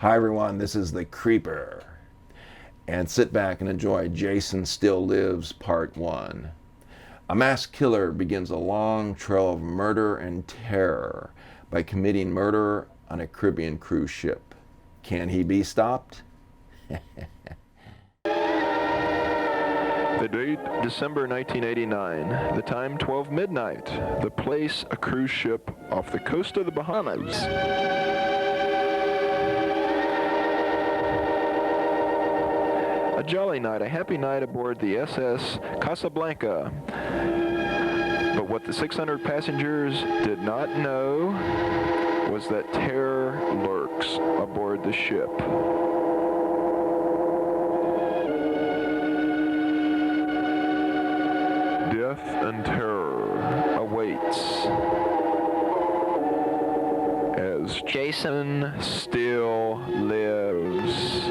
Hi everyone, this is The Creeper. And sit back and enjoy Jason Still Lives Part 1. A mass killer begins a long trail of murder and terror by committing murder on a Caribbean cruise ship. Can he be stopped? The date, December 1989. The time, 12 midnight. The place, a cruise ship off the coast of the Bahamas. A jolly night, a happy night aboard the SS Casablanca. But what the 600 passengers did not know was that terror lurks aboard the ship. Death and terror awaits as Jason still lives.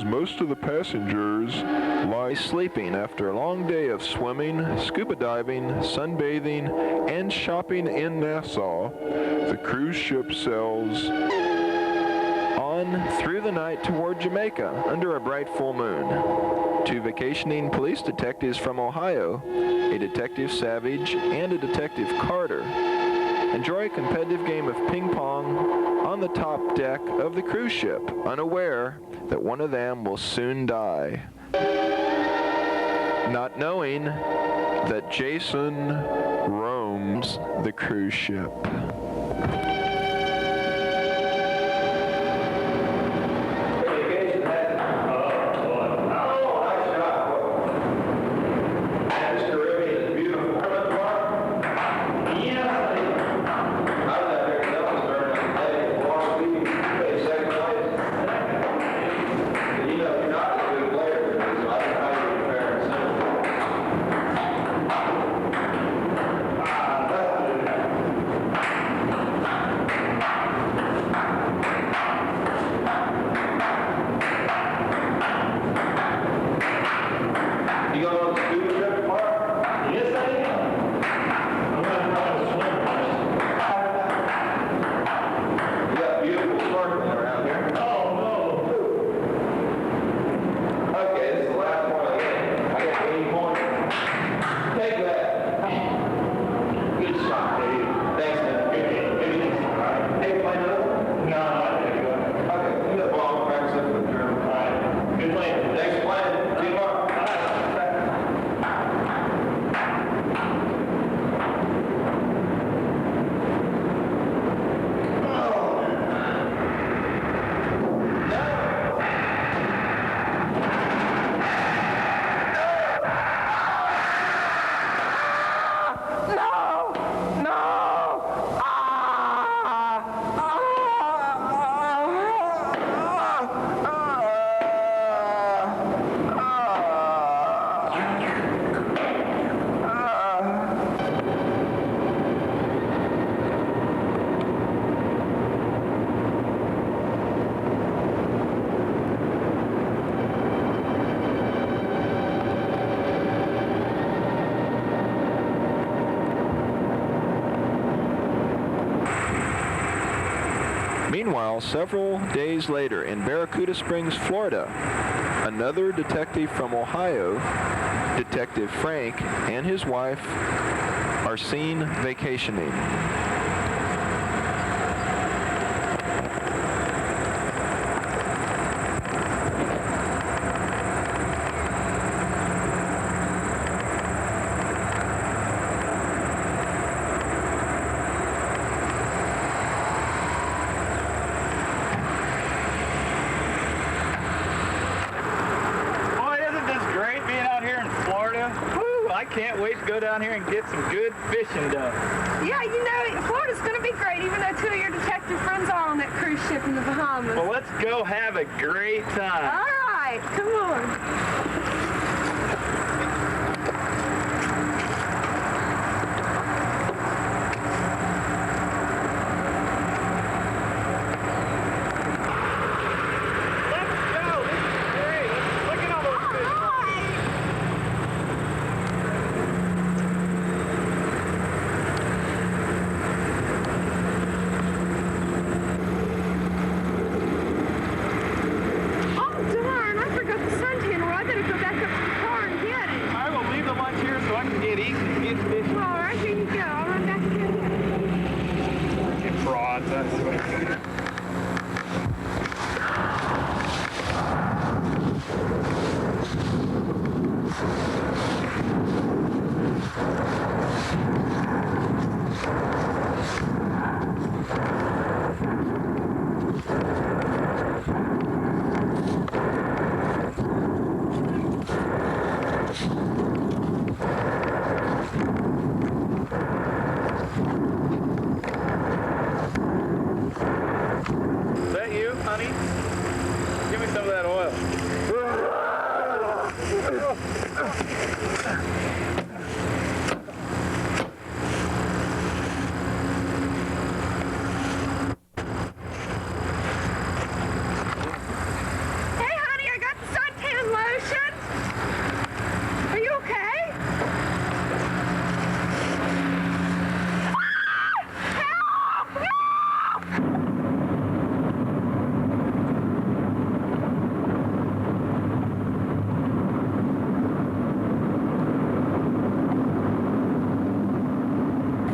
Most of the passengers lie sleeping after a long day of swimming, scuba diving, sunbathing, and shopping in Nassau. The cruise ship sails on through the night toward Jamaica under a bright full moon. Two vacationing police detectives from Ohio, a Detective Savage and a Detective Carter, enjoy a competitive game of ping pong on the top deck of the cruise ship, unaware that one of them will soon die, not knowing that Jason roams the cruise ship. Meanwhile, several days later in Barracuda Springs, Florida, another detective from Ohio, Detective Frank, and his wife are seen vacationing. I can't wait to go down here and get some good fishing done. Yeah, you know, Florida's going to be great, even though two of your detective friends are on that cruise ship in the Bahamas. Well, let's go have a great time. All right, come on.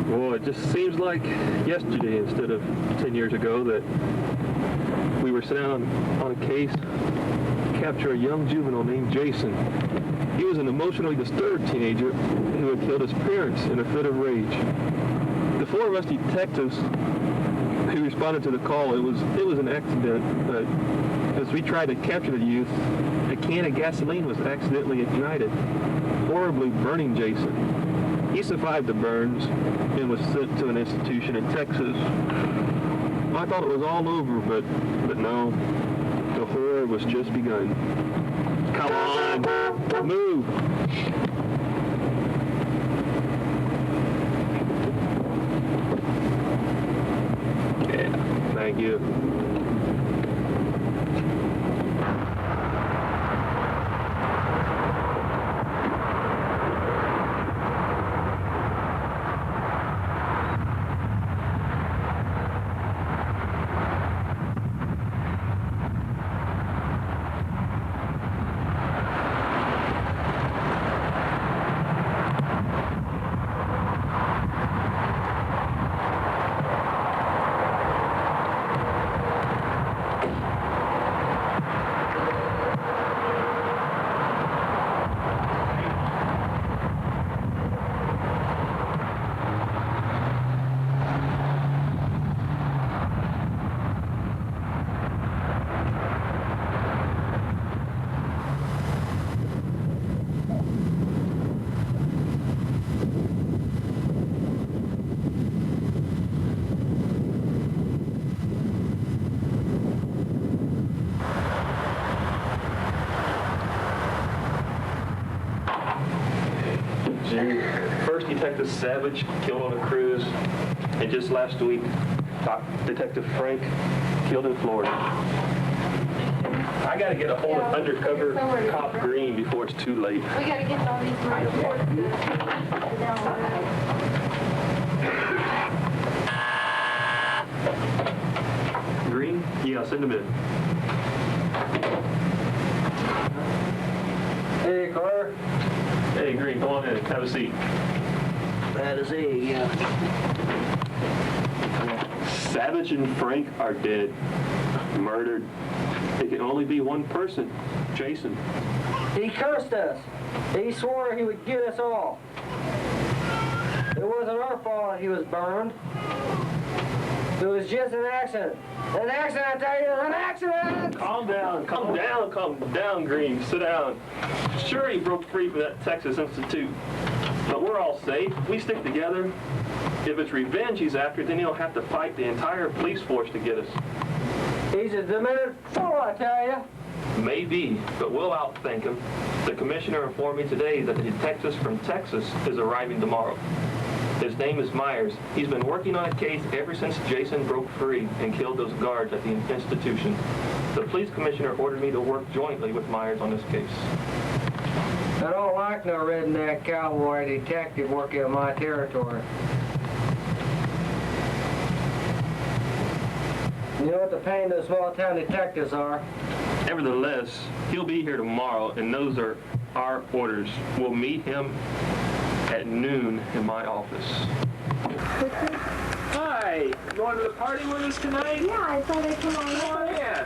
Well, it just seems like yesterday instead of 10 years ago that we were sent out on a case to capture a young juvenile named Jason. He was an emotionally disturbed teenager who had killed his parents in a fit of rage. The four of us detectives who responded to the call, it was an accident. As we tried to capture the youth, a can of gasoline was accidentally ignited, horribly burning Jason. He survived the burns and was sent to an institution in Texas. I thought it was all over, but no, the horror was just begun. Come on, move! Yeah, thank you. First Detective Savage killed on a cruise, and just last week, Detective Frank killed in Florida. I gotta get a hold of undercover cop Green before it's too late. We gotta get all these reports. Green? Yeah, I'll send him in. Hey, Carter. Hey, Green, come on in. Have a seat. That is he, yeah. Savage and Frank are dead. Murdered. It can only be one person. Jason. He cursed us. He swore he would get us all. It wasn't our fault he was burned. It was just an accident. An accident, I tell you, an accident! Calm down, Green. Sit down. Sure, he broke free from that Texas Institute. But we're all safe. We stick together. If it's revenge he's after, then he'll have to fight the entire police force to get us. He's a demented fool, I tell you. Maybe, but we'll outthink him. The commissioner informed me today that the detective from Texas is arriving tomorrow. His name is Myers. He's been working on a case ever since Jason broke free and killed those guards at the institution. The police commissioner ordered me to work jointly with Myers on this case. I don't like no redneck cowboy detective working in my territory. You know what the pain of small-town detectives are? Nevertheless, he'll be here tomorrow, and those are our orders. We'll meet him at noon in my office. Hi, you going to the party with us tonight? Yeah, I thought I'd come on over. Yeah.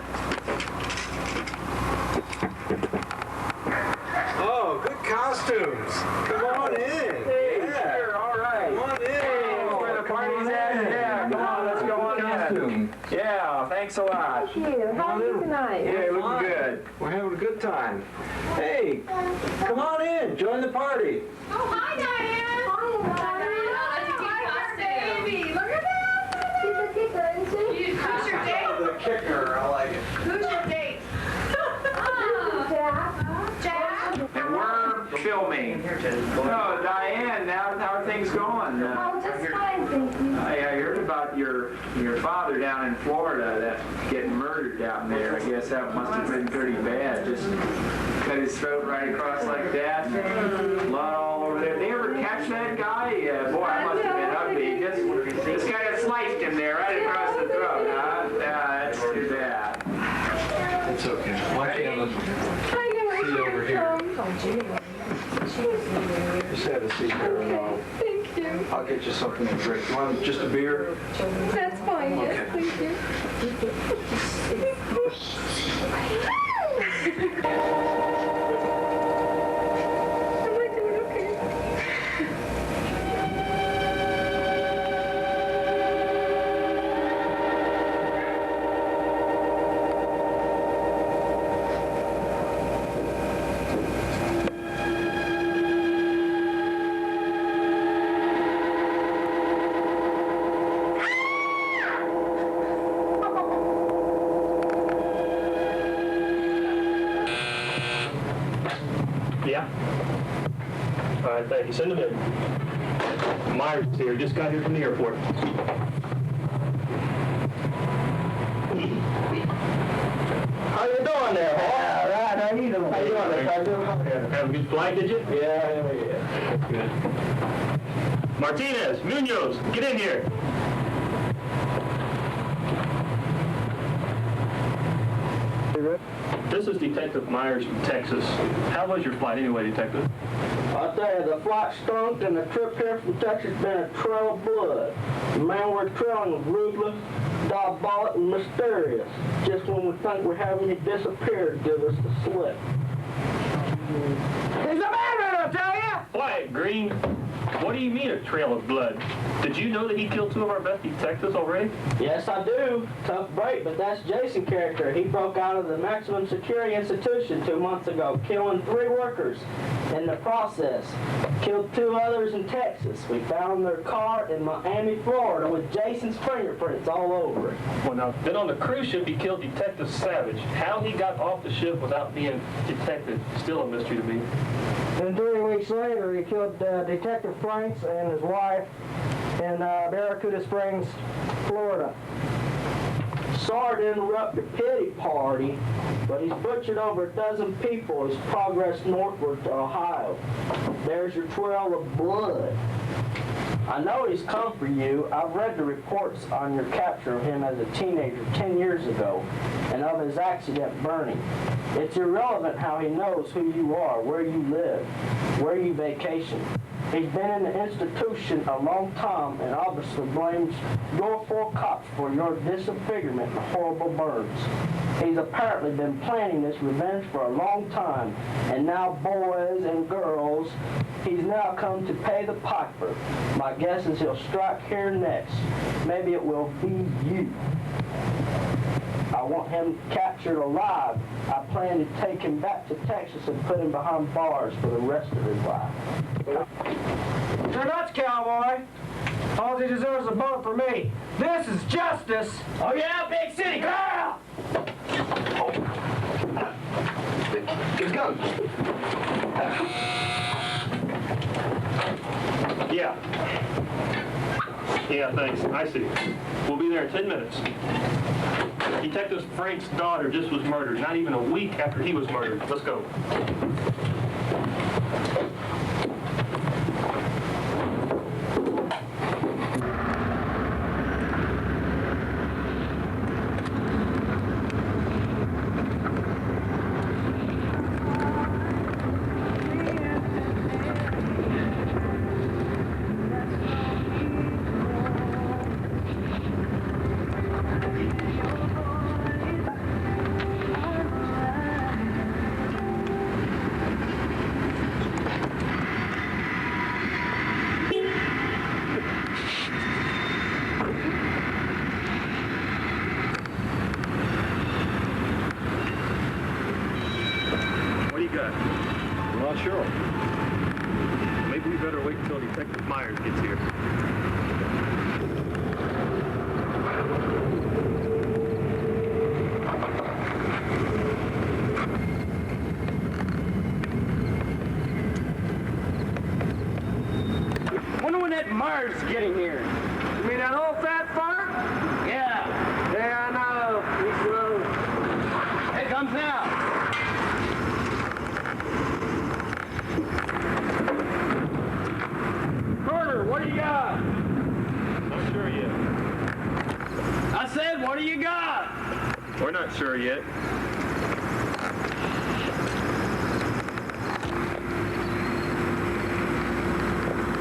Oh, good costumes. Come on in. Hey, Yeah. sure, all right. Come on in. Hey, where the party's at? Yeah, come on, let's go on in. Yeah, thanks a lot. Thank you. How are you tonight? Yeah, looking good. We're having a good time. Hey, come on in. Join the party. Oh, hi, Diane. Hi, baby. Look at that. She's a kicker, isn't she? Who's your date? The kicker, I like it. Who's your date? Jack. Jack. And we're filming. Oh, Diane, how are things going? Oh, just fine, thank you. I heard about your father down in Florida that getting murdered down there. I guess that must have been pretty bad. Just cut his throat right across like that. Blood all over there. Did they ever catch that guy? Boy, I must have been ugly. This guy that sliced him there right across the throat, huh? That's too bad. It's okay. Why don't you have a seat over here? Just have a seat here. Thank you. you. I'll get you something to drink. You want just a beer? That's fine, yes, Okay. thank you. Am I doing okay? Yeah. All right, thank you. Send him in. Myers is here. Just got here from the airport. How you doing there, Wolfe? All right, how you doing? How you doing there? How you doing? Have a good flight, did you? Yeah. Good. Martinez, Munoz, get in here. This is Detective Myers from Texas. How was your flight anyway, Detective? I'll tell you, the flight stunk and the trip here from Texas been a trail of blood. The man we're trailing was ruthless, diabolic, and mysterious. Just when we think we're having you disappear, give us the slip. He's a madman, I'll tell you! Quiet, Green. What do you mean a trail of blood? Did you know that he killed two of our best detectives already? Yes, I do. Tough break, but that's Jason's character. He broke out of the maximum security institution 2 months ago, killing 3 workers in the process. Killed 2 others in Texas. We found their car in Miami, Florida, with Jason's fingerprints all over it. Well, now, then on the cruise ship, he killed Detective Savage. How he got off the ship without being detected, still a mystery to me. And 3 weeks later, he killed Detective Franks and his wife in Barracuda Springs, Florida. Sorry to interrupt your pity party, but he's butchered over a dozen people as progress northward to Ohio. There's your trail of blood. I know he's come for you. I've read the reports on your capture of him as a teenager 10 years ago and of his accident burning. It's irrelevant how he knows who you are, where you live, where you vacation. He's been in the institution a long time and obviously blames your 4 cops for your disfigurement and horrible burns. He's apparently been planning this revenge for a long time, and now boys and girls, he's now come to pay the piper. My guess is he'll strike here next. Maybe it will be you. I want him captured alive. I plan to take him back to Texas and put him behind bars for the rest of his life. You're nuts, cowboy. All he deserves is a bullet for me. This is justice. Oh yeah, big city girl. He's gone. Yeah. Yeah, thanks. I see. We'll be there in 10 minutes. Detective Frank's daughter just was murdered, not even a week after he was murdered. Let's go. I'm not sure. Maybe we better wait until Detective Myers gets here. Wonder when that Myers is getting here. You mean that old fat fart? Yeah. Yeah, I know. He's slow. Here he comes now. Carter, what do you got? Not sure yet. I said, what do you got? We're not sure yet.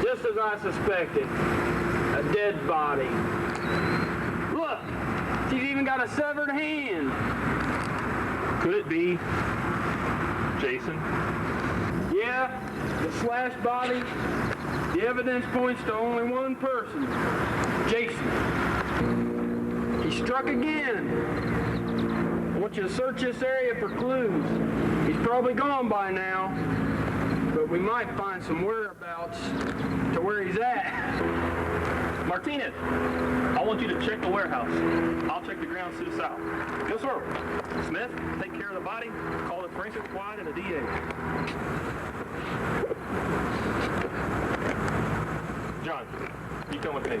Just as I I suspected. A dead body. Look, she's even got a severed hand. Could it be Jason? Yeah, the slashed body. The evidence points to only one person. Jason. He struck again. I want you to search this area for clues. He's probably gone by now, but we might find some whereabouts to where he's at. Martinez, I want you to check the warehouse. I'll check the grounds to the south. Yes, sir. Smith, take care of the body. Call the forensic squad and the DA. John, you come with me.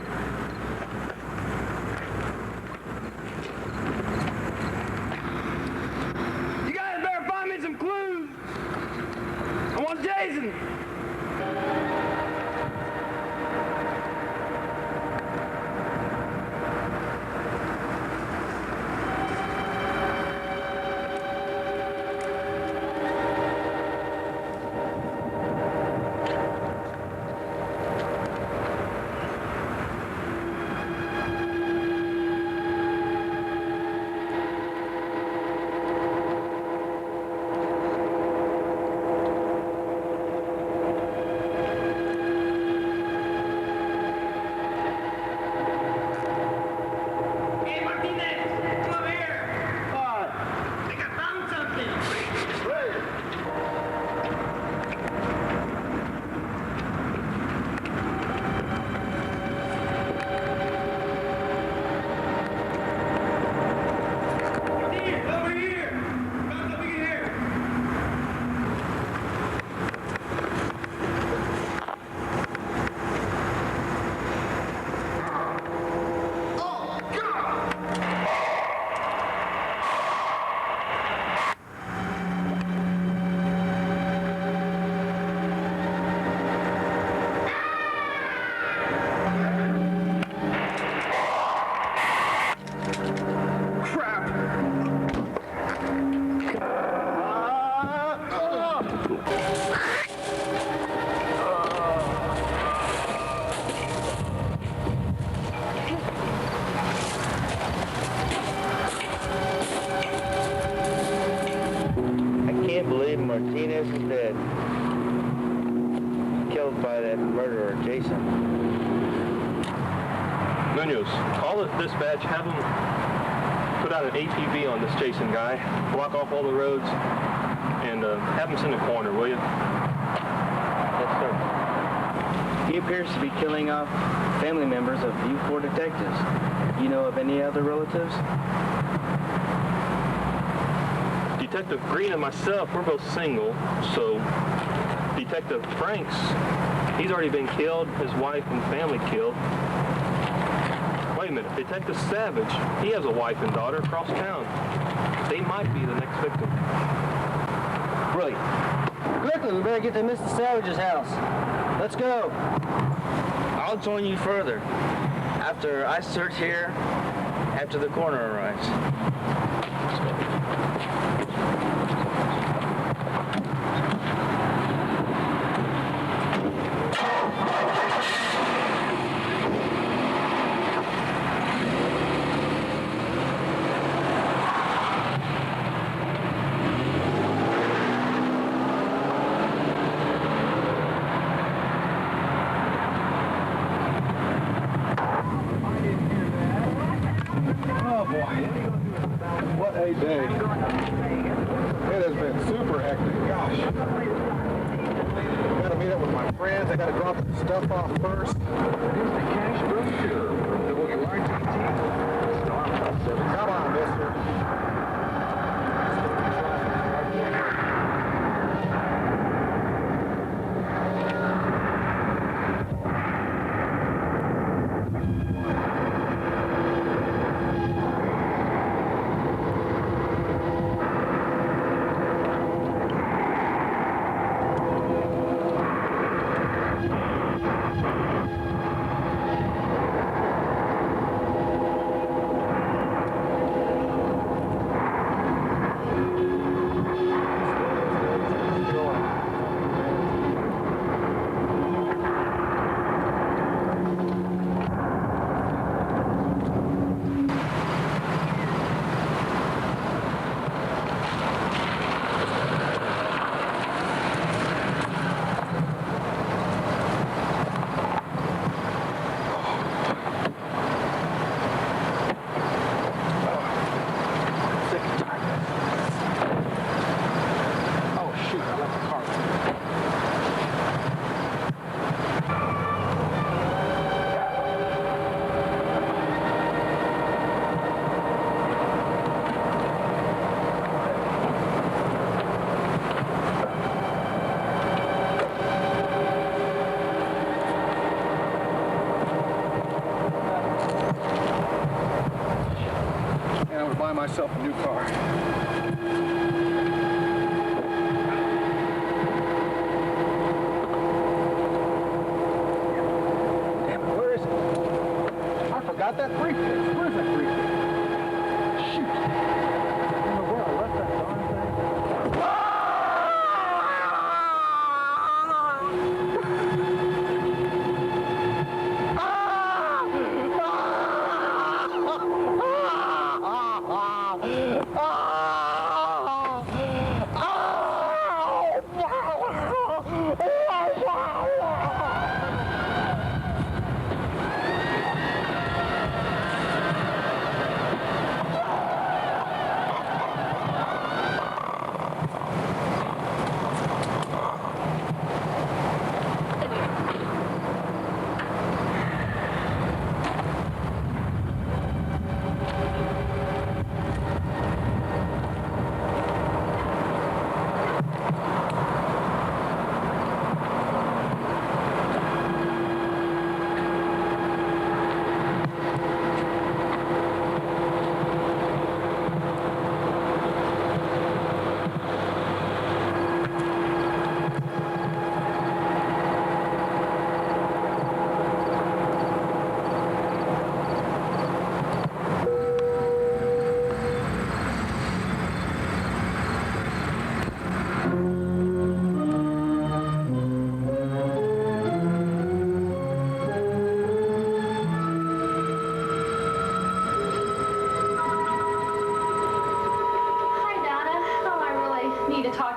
You guys better find me some clues. I want Jason. Martinez is dead. Killed by that murderer, Jason. Munoz, call the dispatch, have them put out an ATV on this Jason guy, block off all the roads, and have him send a coroner, will you? Yes, sir. He appears to be killing off family members of you four detectives. You know of any other relatives? Detective Green and myself, we're both single, so Detective Franks, he's already been killed, his wife and family killed. Wait a minute, Detective Savage, he has a wife and daughter across town. They might be the next victim. Brilliant. Quickly, we better get to Mr. Savage's house. Let's go. I'll join you further after I search here, after the coroner arrives. Let's go. What a day. It has been super hectic. Gosh. I gotta meet up with my friends. I gotta drop the stuff off first. Here's the cash brochure from WRTT. Come on, mister. buy myself a new car. Damn it, where is it? I forgot that briefcase. Where's that briefcase? Shoot. I don't know where I left that darn thing.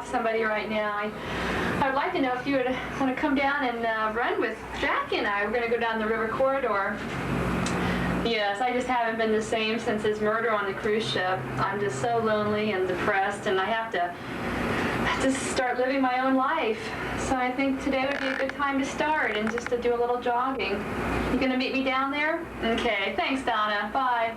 Somebody right now. I would like to know if you would want to come down and run with Jackie and I. We're going to go down the river corridor. Yes, I just haven't been the same since his murder on the cruise ship. I'm just so lonely and depressed, and I have to just start living my own life. So I think today would be a good time to start and just to do a little jogging. You going to meet me down there? Okay, thanks, Donna. Bye.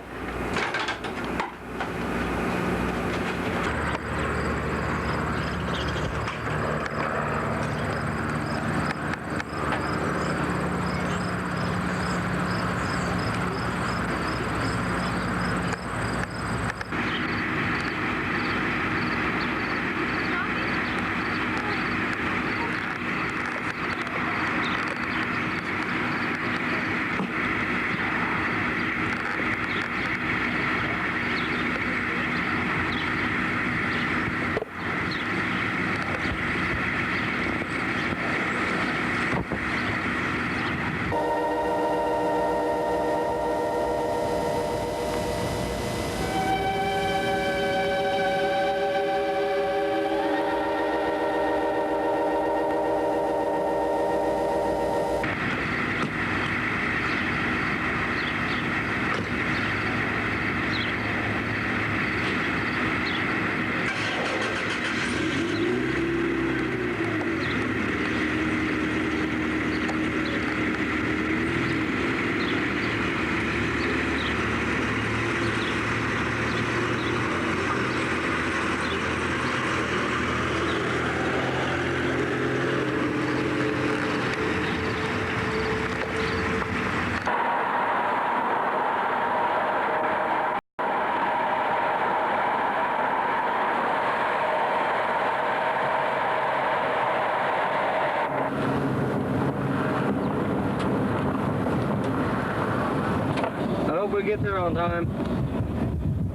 We get there on time.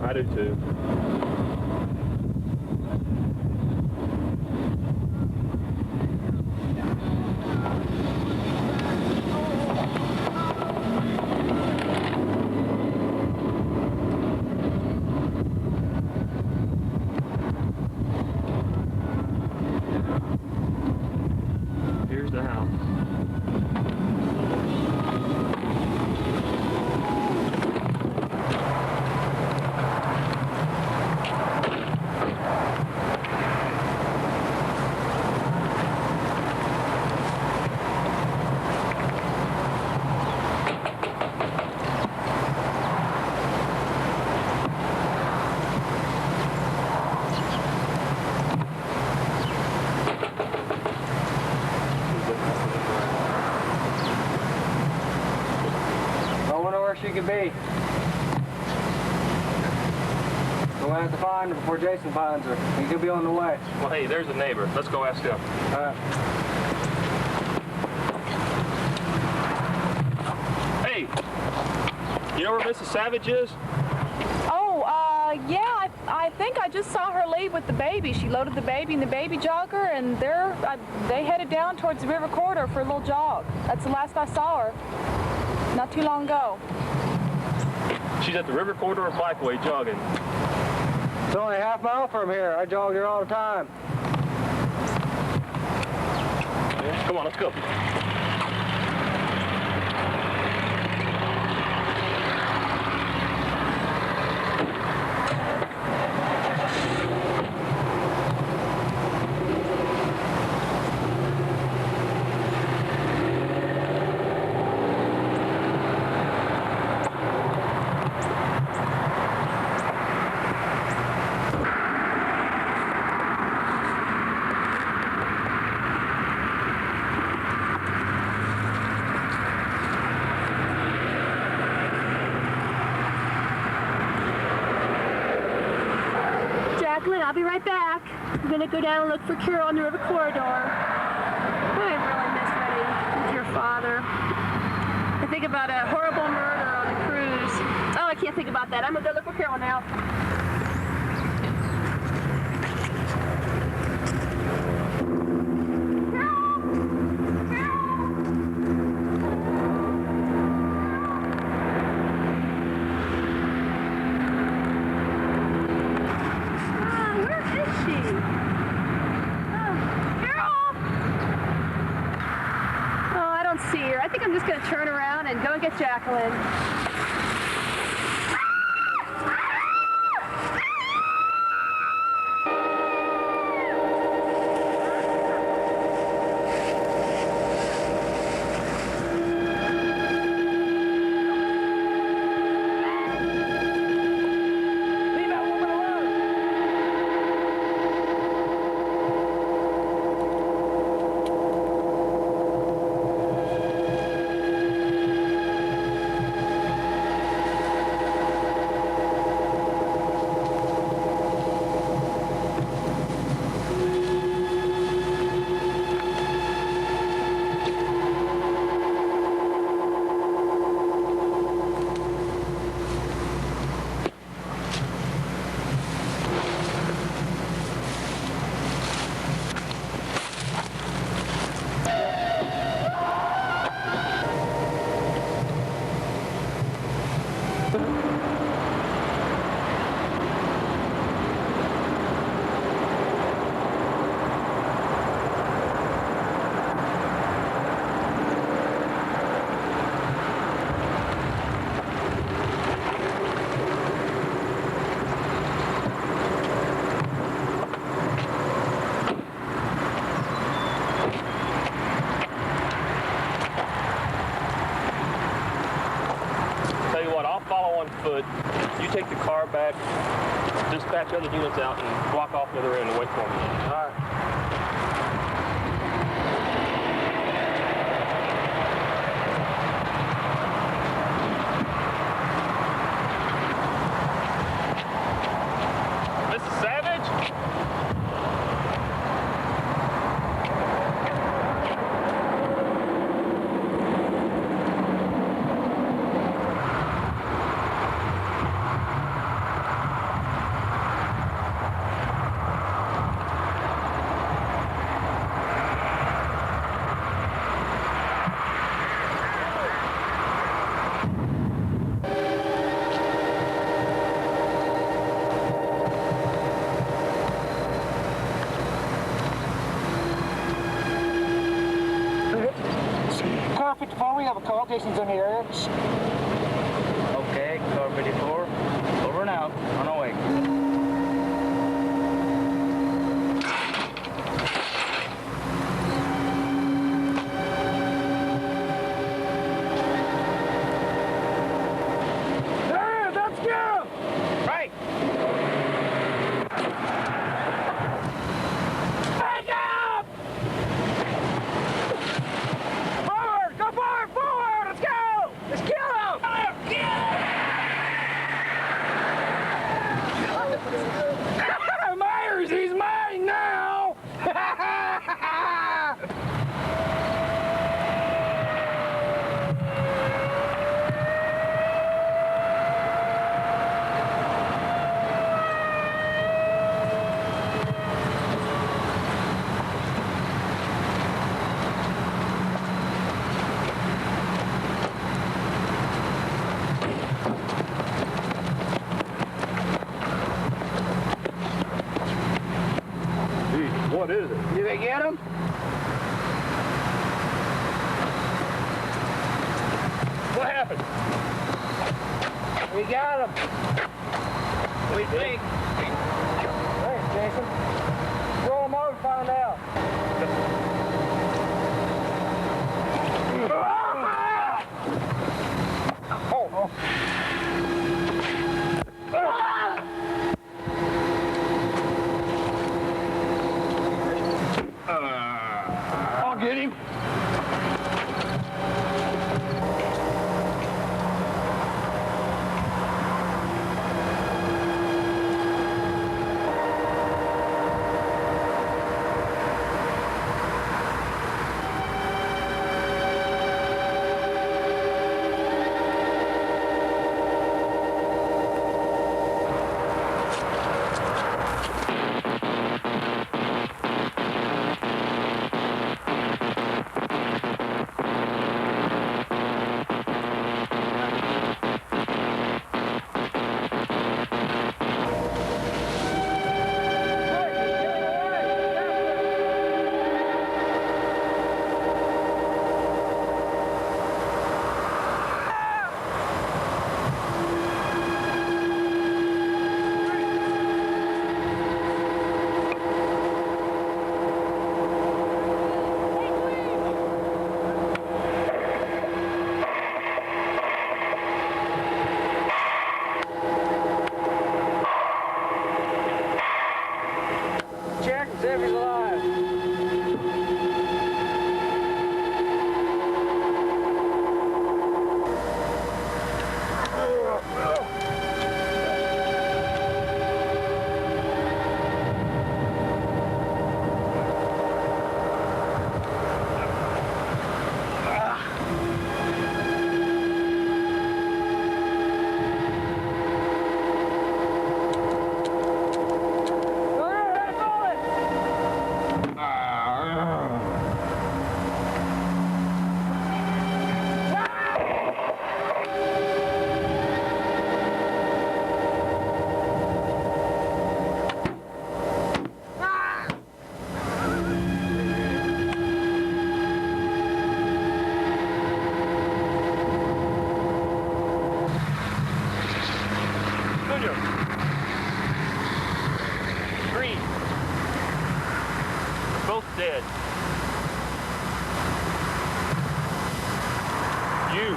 I do too. Here's the house. I wonder where she could be. We're gonna have to find her before Jason finds her. He could be on the way. Well, hey, there's a neighbor. Let's go ask him. All right. Hey, you know where Mrs. Savage is? Oh, yeah, I think I just saw her leave with the baby. She loaded the baby in the baby jogger, and they headed down towards the river corridor for a little jog. That's the last I saw her, not too long ago. She's at the river corridor of Blackway jogging. It's only a half mile from here. I jog here all the time. Come on, let's go. I'll be right back. I'm gonna go down and look for Carol on the river corridor. I really miss Betty with your father. I think about a horrible murder on the cruise. Oh, I can't think about that. I'm gonna go look for Carol now. I think I'm just going to turn around and go and get Jacqueline. Foot. You take the car back, dispatch other units out, and block off the other end and wait for me. All right. Mrs. Savage? We have a call. Jason's in the area. Okay, car 54. Over and out. On our way. Hey, let's go! Right! Back up! Forward! Go forward! Forward! Let's go! Let's kill it! What is it? Did they get him? What happened? We got him. We think. Thanks, Jason. Roll him over and find out. I'll get him. Check and see if he's alive. Junior. Green. They're both dead. You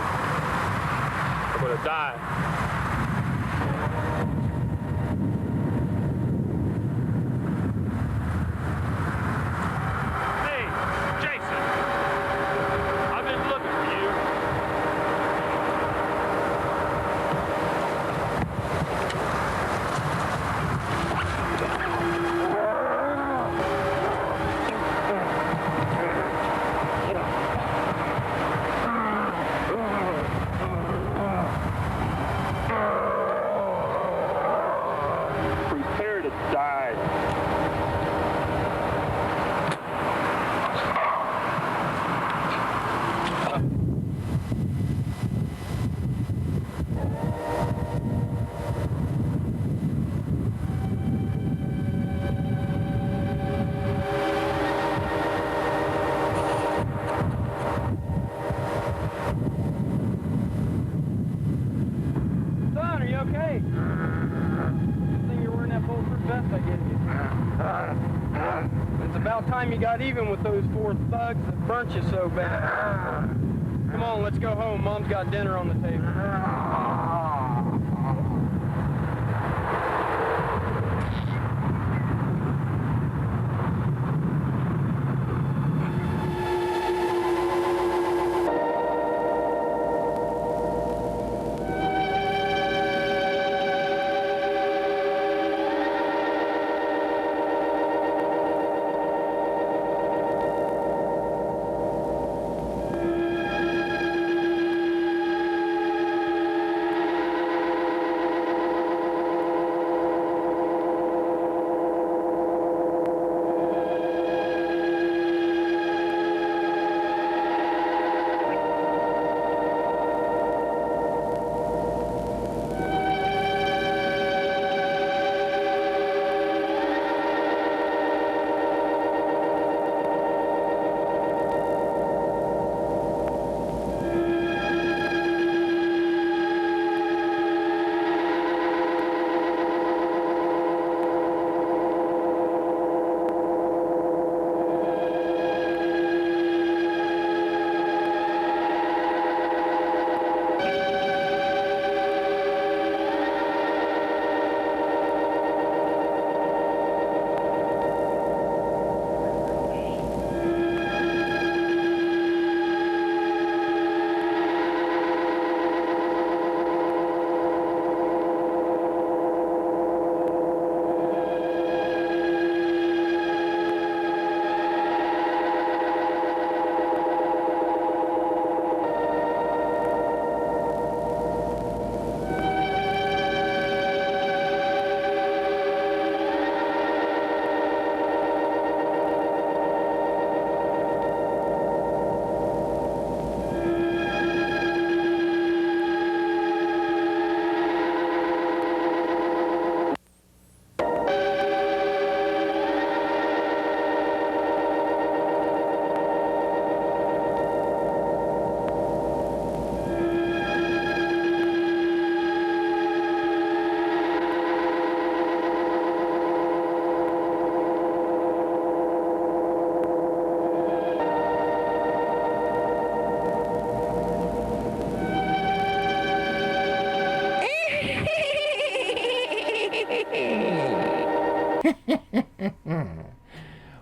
are going to die. Hey, Jason. I've been looking for you. Prepare to die. Son, are you okay? Good thing you're wearing that bulletproof vest I gave you. It's about time you got even with those 4 thugs that burnt you so bad. Come on, let's go home. Mom's got dinner on the table.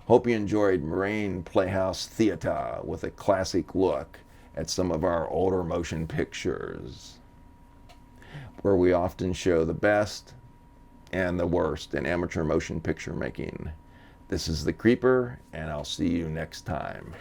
Hope you enjoyed Moraine Playhouse Theater with a classic look at some of our older motion pictures, where we often show the best and the worst in amateur motion picture making. This is The Creeper, and I'll see you next time.